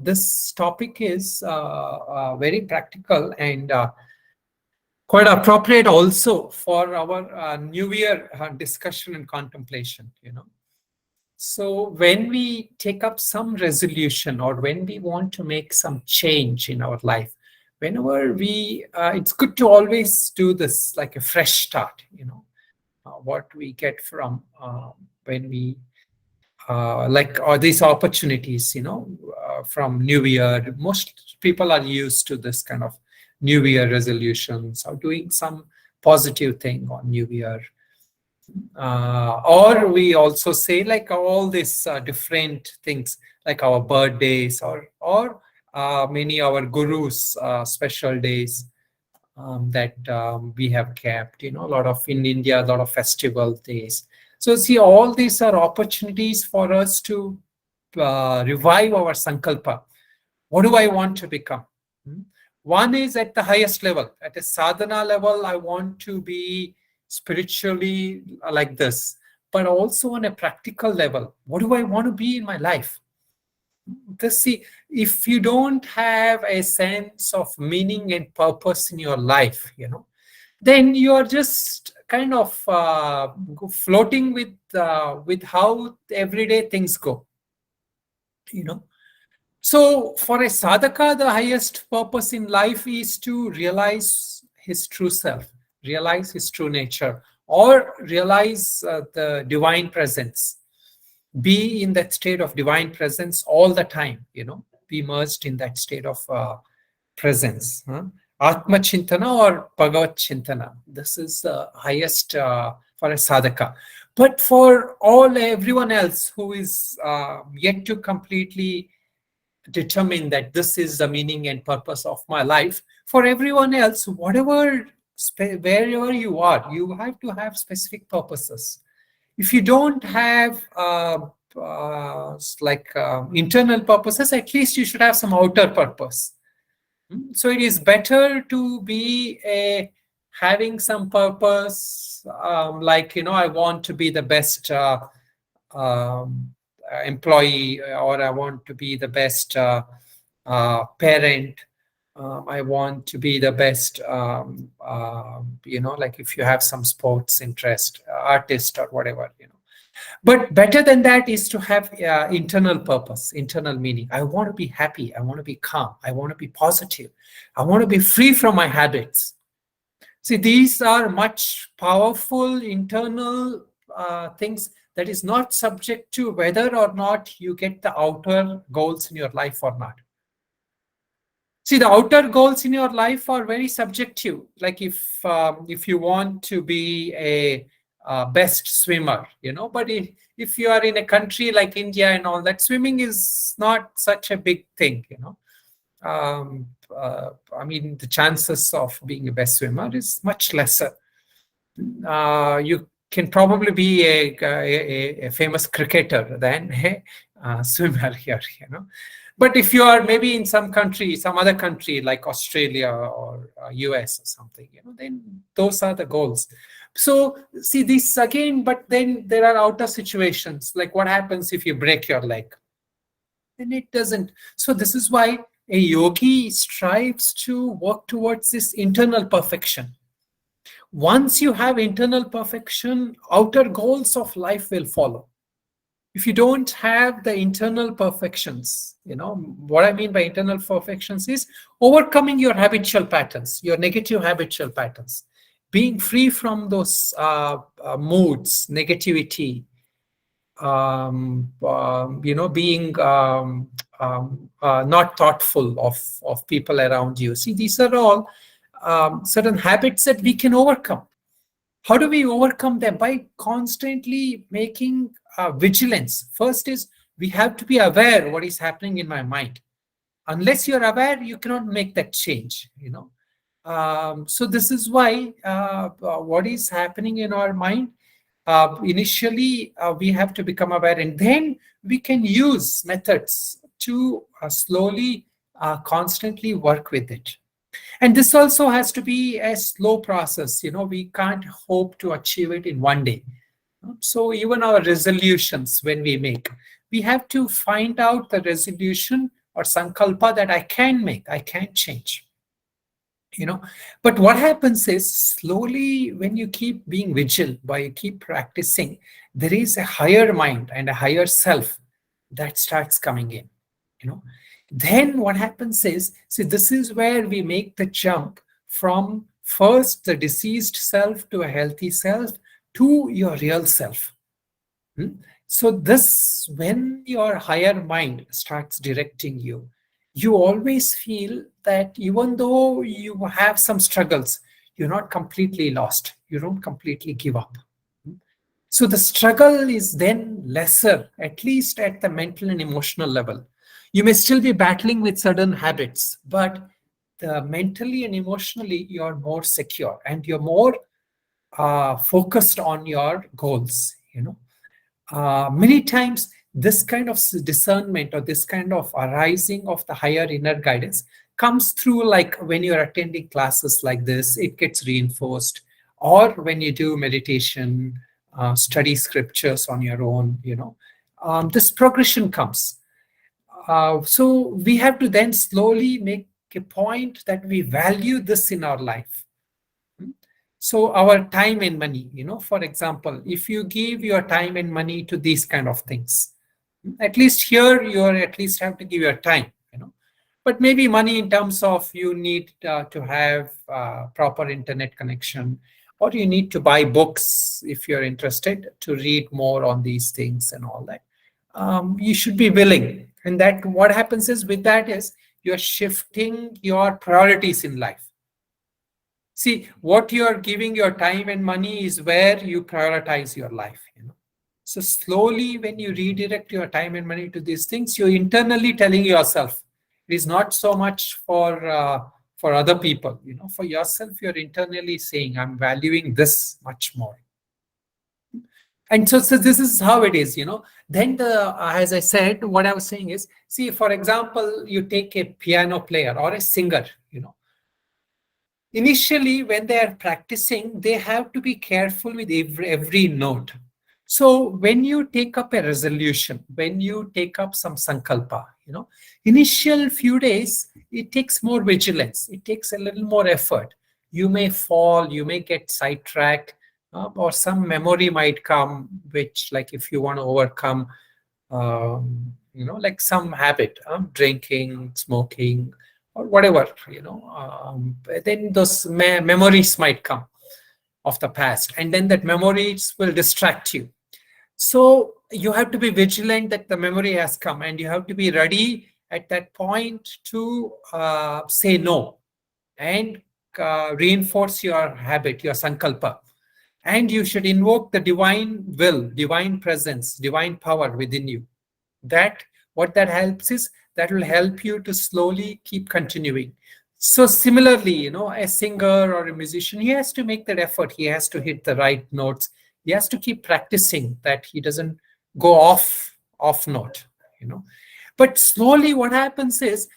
this topic is very practical and quite appropriate also for our New Year discussion and contemplation, So when we take up some resolution or when we want to make some change in our life, whenever it's good to always do this like a fresh start, what we get from when we like all these opportunities, from New Year. Most people are used to this kind of New Year resolutions or doing some positive thing on New Year. Or we also say like all these different things like our birthdays or many our gurus special days that we have kept, a lot of in India, a lot of festival days. So see, all these are opportunities for us to revive our sankalpa. What do I want to become? One is at the highest level, at a sadhana level, I want to be spiritually like this, but also on a practical level, what do I want to be in my life? See, if you don't have a sense of meaning and purpose in your life, then you are just kind of floating with how everyday things go, So for a sadhaka, the highest purpose in life is to realize his true self, realize his true nature, or realize the divine presence. Be in that state of divine presence all the time, be immersed in that state of presence. Atma Chintana or Bhagavat Chintana. This is the highest for a sadhaka. But for everyone else who is yet to completely determine that this is the meaning and purpose of my life, for everyone else, wherever you are, you have to have specific purposes. If you don't have internal purposes, at least you should have some outer purpose. So it is better to be having some purpose, I want to be the best employee, or I want to be the best parent. I want to be the best, like if you have some sports interest, artist or whatever, But better than that is to have internal purpose, internal meaning. I want to be happy. I want to be calm. I want to be positive. I want to be free from my habits. See, these are much powerful internal things that is not subject to whether or not you get the outer goals in your life or not. See, the outer goals in your life are very subjective. Like if you want to be a best swimmer, but if you are in a country like India and all that, swimming is not such a big thing, the chances of being a best swimmer is much lesser. You can probably be a famous cricketer than a swimmer here, But if you are maybe in some other country like Australia or US or something, then those are the goals. So see this again, but then there are outer situations, like what happens if you break your leg? Then it doesn't. So this is why a yogi strives to work towards this internal perfection. Once you have internal perfection, outer goals of life will follow. If you don't have the internal perfections, what I mean by internal perfections is overcoming your habitual patterns, your negative habitual patterns, being free from those moods, negativity, being not thoughtful of people around you. See, these are all certain habits that we can overcome. How do we overcome them? By constantly making vigilance. First is we have to be aware of what is happening in my mind. Unless you're aware, you cannot make that change, So this is why what is happening in our mind, initially we have to become aware, and then we can use methods to slowly, constantly work with it. And this also has to be a slow process. We can't hope to achieve it in one day. So even our resolutions, when we make, we have to find out the resolution or sankalpa that I can make, I can change. But what happens is, slowly, when you keep being vigilant, by you keep practicing, there is a higher mind and a higher self that starts coming in. you know then what happens is, see, this is where we make the jump from first the diseased self to a healthy self to your real self. Hmm? So this, when your higher mind starts directing you, you always feel that even though you have some struggles, you're not completely lost. You don't completely give up. Hmm? So the struggle is then lesser, at least at the mental and emotional level. You may still be battling with certain habits, but the mentally and emotionally, you're more secure and you're more focused on your goals. Many times this kind of discernment or this kind of arising of the higher inner guidance comes through, like when you're attending classes like this, it gets reinforced, or when you do meditation, study scriptures on your own. This progression comes. So we have to then slowly make a point that we value this in our life. So our time and money, for example, if you give your time and money to these kind of things, at least here you are at least have to give your time. But maybe money in terms of you need to have proper internet connection, or you need to buy books if you're interested to read more on these things and all that. You should be willing. And that what happens is, with that is, you're shifting your priorities in life. See, what you are giving your time and money is where you prioritize your life. So slowly, when you redirect your time and money to these things, you're internally telling yourself, it is not so much for other people. For yourself, you're internally saying, I'm valuing this much more. And so this is how it is. Then as I said, what I was saying is, see, for example, you take a piano player or a singer. Initially, when they are practicing, they have to be careful with every note. So when you take up a resolution, when you take up some sankalpa, initial few days, it takes more vigilance. It takes a little more effort. You may fall, you may get sidetracked, or some memory might come, which, like, if you want to overcome, like some habit, drinking, smoking, or whatever, then those memories might come of the past, and then that memories will distract you. So you have to be vigilant that the memory has come, and you have to be ready at that point to say no, and reinforce your habit, your sankalpa. And you should invoke the divine will, divine presence, divine power within you. That what that helps is, that will help you to slowly keep continuing. So similarly, a singer or a musician, he has to make that effort. He has to hit the right notes. He has to keep practicing that he doesn't go off note. But slowly what happens is,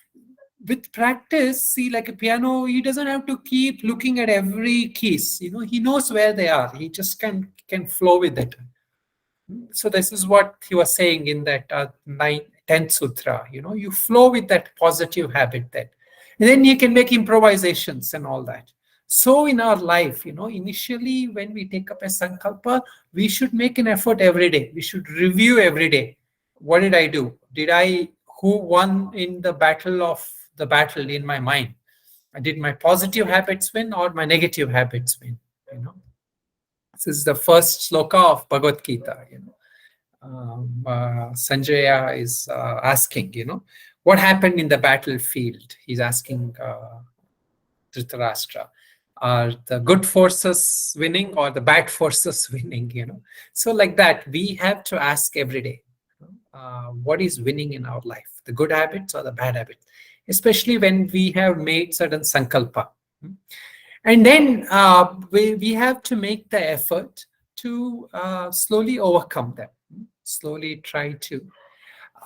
with practice, see, like a piano, he doesn't have to keep looking at every keys. He knows where they are. He just can flow with it. So this is what he was saying in that 10th sutra. You flow with that positive habit, that and then you can make improvisations and all that. So in our life, initially when we take up a sankalpa, we should make an effort every day. We should review every day. What did I do? Who won in the battle in my mind? Did my positive habits win, or my negative habits win? This is the first sloka of Bhagavad Gita. Sanjaya is asking, what happened in the battlefield? He's asking Dhritarashtra. Are the good forces winning or the bad forces winning? So like that, we have to ask every day, what is winning in our life, the good habits or the bad habits, especially when we have made certain sankalpa. And then we have to make the effort to slowly overcome them, slowly try to.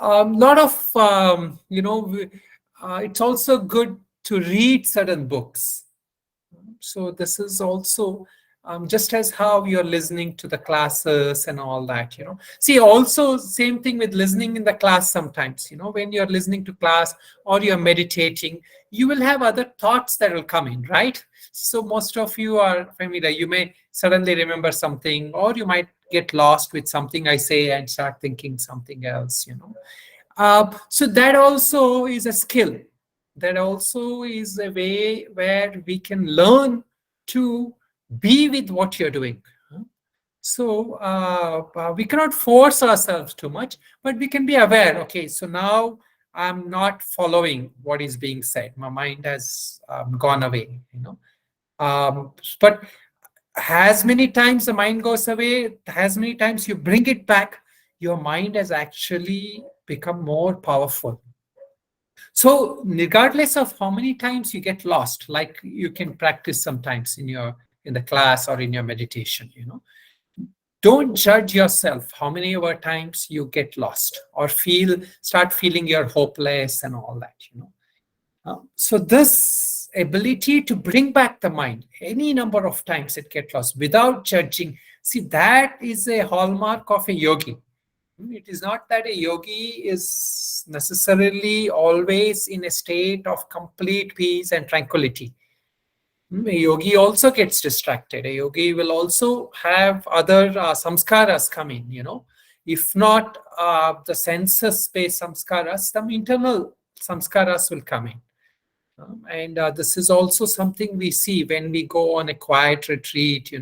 Lot of, it's also good to read certain books. So this is also just as how you're listening to the classes and all that, see, also same thing with listening in the class. Sometimes, when you're listening to class or you're meditating, you will have other thoughts that will come in, right? So most of you are familiar. You may suddenly remember something, or you might get lost with something I say and start thinking something else, so that also is a skill. That also is a way where we can learn to be with what you're doing. So we cannot force ourselves too much, but we can be aware. Okay, so now I'm not following what is being said. My mind has gone away. But as many times the mind goes away, as many times you bring it back, your mind has actually become more powerful. So regardless of how many times you get lost, like you can practice sometimes in the class or in your meditation, don't judge yourself how many other times you get lost or start feeling you're hopeless and all that. So this ability to bring back the mind any number of times it gets lost without judging, see, that is a hallmark of a yogi. It is not that a yogi is necessarily always in a state of complete peace and tranquility. A yogi also gets distracted. A yogi will also have other samskaras come in, If not the senses-based samskaras, some internal samskaras will come in. And this is also something we see when we go on a quiet retreat,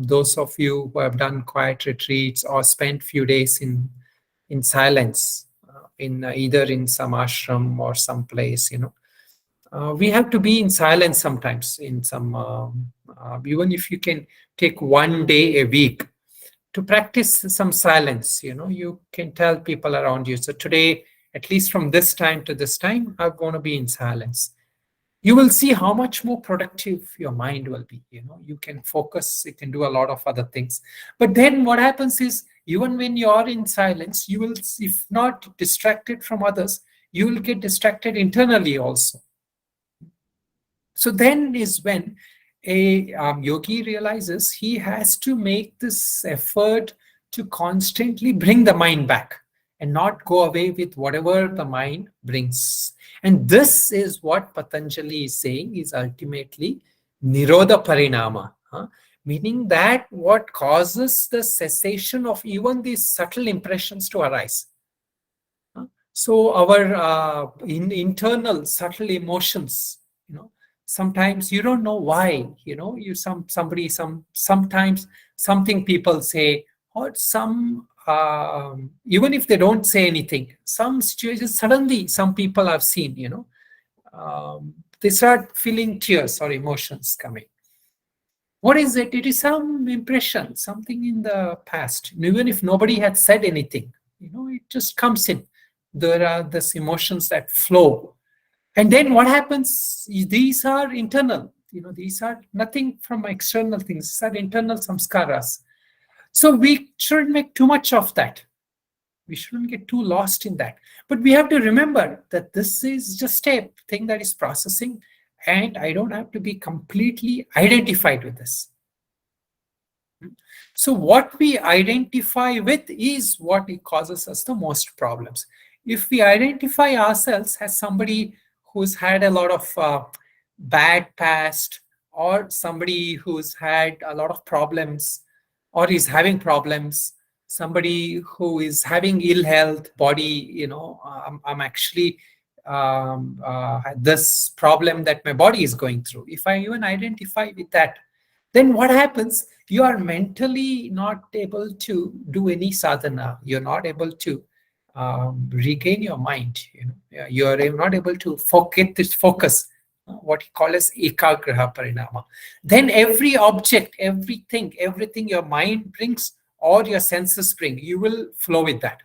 those of you who have done quiet retreats or spent few days in silence, in either in some ashram or some place, we have to be in silence sometimes. In some, even if you can take one day a week to practice some silence, you can tell people around you. So today, at least from this time to this time, I'm going to be in silence. You will see how much more productive your mind will be. You can focus, you can do a lot of other things. But then what happens is, even when you are in silence, you will, if not distracted from others, you will get distracted internally also. So then is when a yogi realizes he has to make this effort to constantly bring the mind back and not go away with whatever the mind brings. And this is what Patanjali is saying is ultimately Nirodha Parinama, meaning that what causes the cessation of even these subtle impressions to arise. So our internal subtle emotions, sometimes you don't know why, sometimes something people say, or some even if they don't say anything, some situations suddenly some people I've seen, they start feeling tears or emotions coming. What is it? It is some impression, something in the past. Even if nobody had said anything, it just comes in. There are these emotions that flow. And then what happens? These are internal. These are nothing from external things. These are internal samskaras. So we shouldn't make too much of that. We shouldn't get too lost in that. But we have to remember that this is just a thing that is processing, and I don't have to be completely identified with this. So what we identify with is what causes us the most problems. If we identify ourselves as somebody who's had a lot of bad past, or somebody who's had a lot of problems or is having problems, somebody who is having ill health body, I'm actually this problem that my body is going through. If I even identify with that, then what happens? You are mentally not able to do any sadhana. You're not able to regain your mind. You are not able to focus, what he calls as ekagraha parinama. Then every object, everything your mind brings or your senses bring, you will flow with that.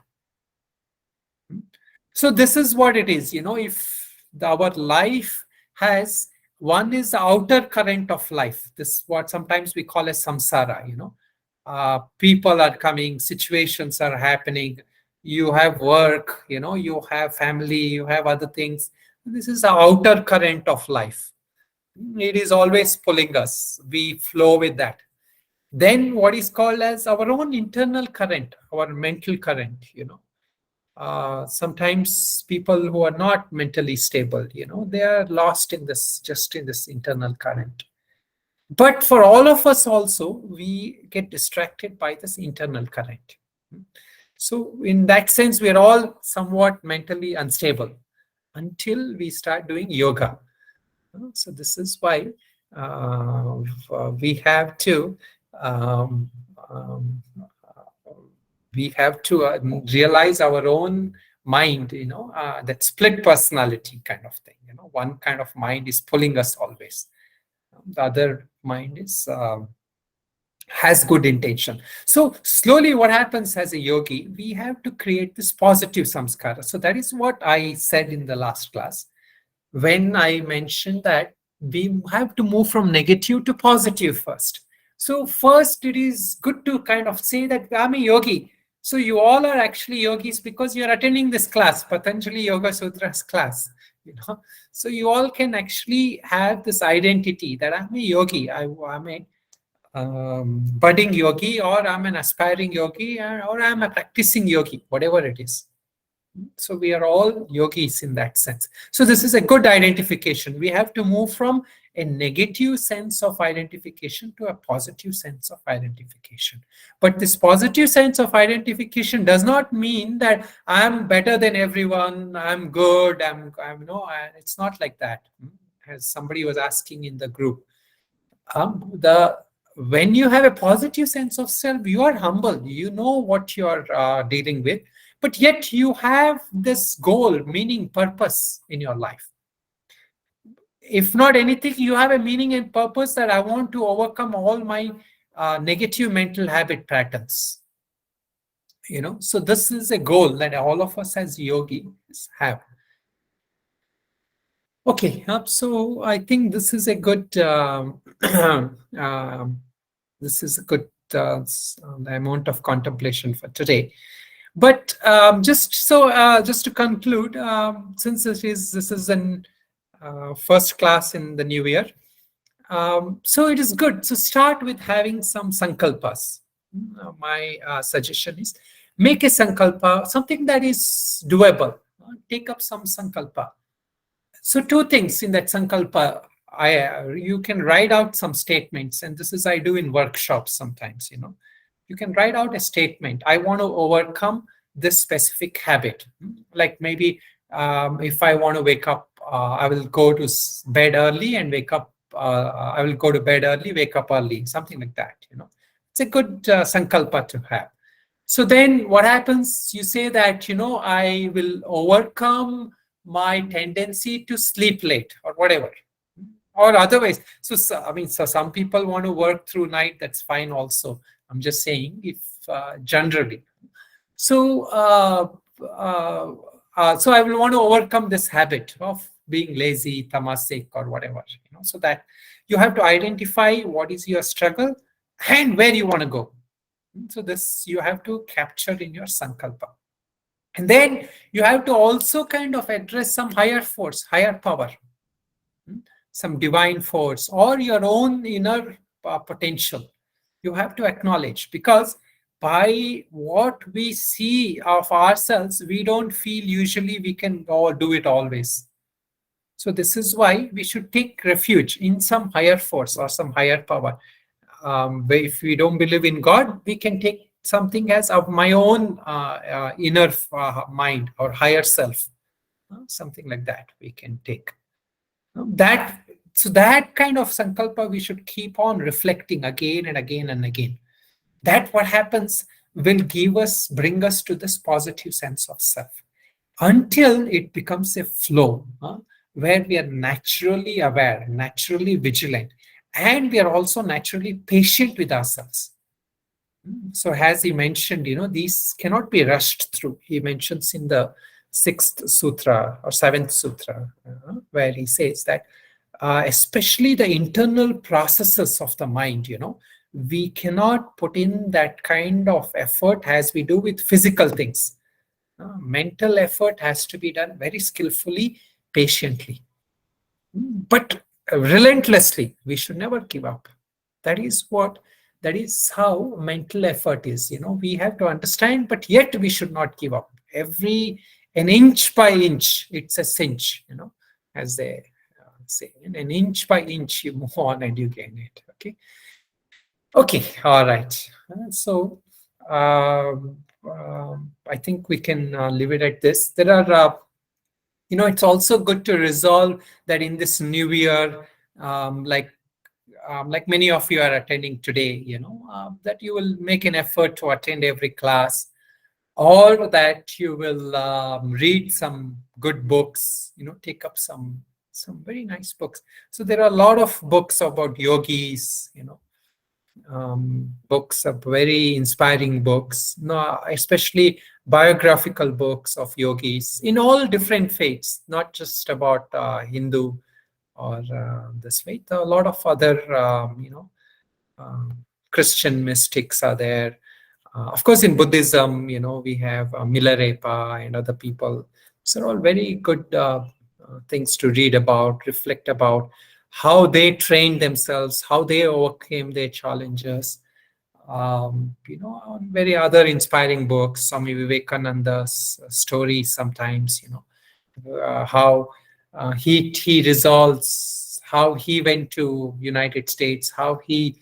So this is what it is. If our life has, one is the outer current of life. This is what sometimes we call as samsara. People are coming, situations are happening. You have work, you have family, you have other things. This is the outer current of life. It is always pulling us. We flow with that. Then what is called as our own internal current, our mental current, sometimes people who are not mentally stable, they are lost in this, just in this internal current. But for all of us also, we get distracted by this internal current. So in that sense, we are all somewhat mentally unstable until we start doing yoga. So this is why we have to um, um, we have to realize our own mind, that split personality kind of thing. One kind of mind is pulling us always. The other mind is has good intention. So slowly what happens as a yogi, we have to create this positive samskara. So that is what I said in the last class when I mentioned that we have to move from negative to positive first. So first, it is good to kind of say that I'm a yogi. So you all are actually yogis because you're attending this class, Patanjali Yoga Sutras class. So you all can actually have this identity that I'm a yogi. I'm a budding yogi, or I'm an aspiring yogi, or I'm a practicing yogi, whatever it is. So we are all yogis in that sense. So this is a good identification. We have to move from a negative sense of identification to a positive sense of identification. But this positive sense of identification does not mean that I'm better than everyone, I'm good, it's not like that. As somebody was asking in the group, when you have a positive sense of self, you are humble, you know what you're dealing with, but yet you have this goal, meaning, purpose in your life. If not anything, you have a meaning and purpose that I want to overcome all my negative mental habit patterns. So this is a goal that all of us as yogis have. Okay, so I think this is a good this is a good the amount of contemplation for today. But just to conclude, since this is an first class in the new year, so it is good to start with having some sankalpas. My suggestion is make a sankalpa, something that is doable. Take up some sankalpa. So two things in that sankalpa. You can write out some statements, and this is I do in workshops sometimes. You can write out a statement. I want to overcome this specific habit. Like maybe if I want to wake up, I will go to bed early and wake up. I will go to bed early, wake up early, something like that. It's a good sankalpa to have. So then what happens? You say that, I will overcome my tendency to sleep late or whatever, or otherwise. So some people want to work through night. That's fine also. I'm just saying if generally. So so I will want to overcome this habit of being lazy, tamasik, or whatever. So that you have to identify what is your struggle and where you want to go. So this you have to capture in your sankalpa. And then you have to also kind of address some higher force, higher power, some divine force, or your own inner potential. You have to acknowledge, because by what we see of ourselves, we don't feel usually we can do it always. So this is why we should take refuge in some higher force or some higher power. If we don't believe in God, we can take something as of my own inner mind or higher self, something like that we can take. That kind of sankalpa we should keep on reflecting again and again and again. That what happens will bring us to this positive sense of self, until it becomes a flow, where we are naturally aware, naturally vigilant, and we are also naturally patient with ourselves. So as he mentioned, these cannot be rushed through. He mentions in the 6th sutra or 7th sutra, where he says that especially the internal processes of the mind, we cannot put in that kind of effort as we do with physical things. Mental effort has to be done very skillfully, patiently. But relentlessly. We should never give up. That is how mental effort is. We have to understand, but yet we should not give up. An inch by inch, it's a cinch, as they say. And an inch by inch, you move on and you gain it. Okay, all right. I think we can leave it at this. There are, it's also good to resolve that in this new year, like many of you are attending today, that you will make an effort to attend every class, or that you will read some good books, take up some very nice books. So there are a lot of books about yogis, books of very inspiring books, no, especially biographical books of yogis in all different faiths, not just about Hindu or this faith. A lot of other, Christian mystics are there. Of course, in Buddhism, we have Milarepa and other people. So all very good things to read about, reflect about how they trained themselves, how they overcame their challenges. Very other inspiring books, Swami Vivekananda's stories sometimes, how he resolves, how he went to United States, how he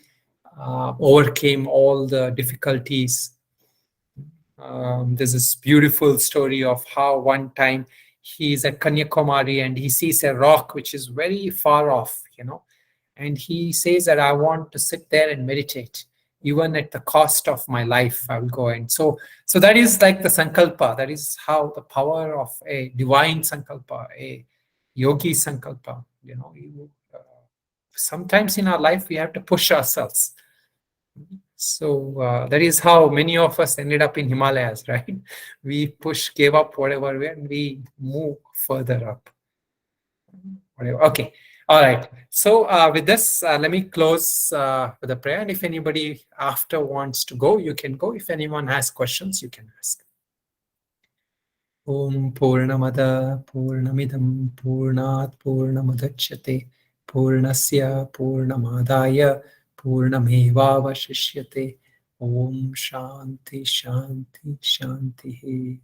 overcame all the difficulties. There's this beautiful story of how one time he's at Kanyakumari and he sees a rock which is very far off, and he says that I want to sit there and meditate. Even at the cost of my life, I will go. And so that is like the Sankalpa. That is how the power of a divine Sankalpa, a yogi Sankalpa, sometimes in our life we have to push ourselves. So that is how many of us ended up in Himalayas, right? We gave up whatever, and we move further up. Whatever. Okay. All right. So with this, let me close with a prayer. And if anybody after wants to go, you can go. If anyone has questions, you can ask. Om Purnamada Purnamidam Purnat Purnamadachyate Purnasya Purnamadaya Purnamevavashishyate. Om Shanti Shanti Shanti.